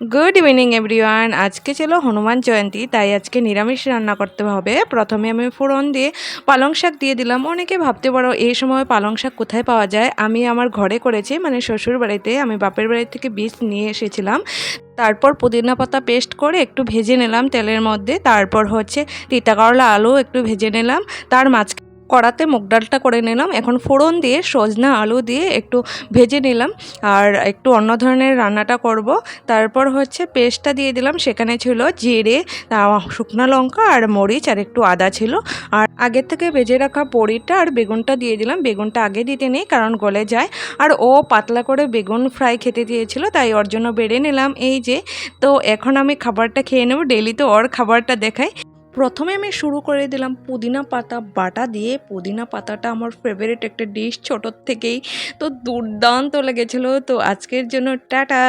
Good evening everyone. আজকে ছিল হনুমান জয়ন্তী, তাই আজকে নিরামিষ রান্না করতে হবে। প্রথমে আমি ফোড়ন দিয়ে পালং শাক দিয়ে দিলাম। অনেকে ভাবতে পারো এই সময় পালং শাক কোথায় পাওয়া যায়। আমি আমার ঘরে করেছি, মানে শ্বশুর বাড়িতে। আমি বাপের বাড়ি থেকে বীজ নিয়ে এসেছিলাম। তারপর পুদিনা পাতা পেস্ট করে একটু ভেজে নিলাম তেলের মধ্যে। তারপর হচ্ছে তিতা করলা আলু একটু ভেজে নিলাম। তার মাঝখানে কড়াতে মুগ ডালটা করে নিলাম। এখন ফোড়ন দিয়ে সজনা আলু দিয়ে একটু ভেজে নিলাম। আর একটু অন্য ধরনের রান্নাটা করব। তারপর হচ্ছে পেস্টটা দিয়ে দিলাম। সেখানে ছিল জিরে, শুকনো লঙ্কা আর মরিচ আর একটু আদা ছিল। আর আগের থেকে ভেজে রাখা বড়িটা আর বেগুনটা দিয়ে দিলাম। বেগুনটা আগে দিতে নেই, কারণ গলে যায়। আর ও পাতলা করে বেগুন ফ্রাই খেতে দিয়েছিল, তাই ওর জন্য বেড়ে নিলাম। এই যে, তো এখন আমি খাবারটা খেয়ে নেব। ডেলি তো ওর খাবারটা দেখাই। প্রথমে আমি শুরু করে দিলাম পুদিনা পাতা বাটা দিয়ে। পুদিনা পাতাটা আমার ফেভারিট একটা ডিশ ছোটোর থেকেই, তো দুর্দান্ত লেগেছিলো। তো আজকের জন্য টাটা।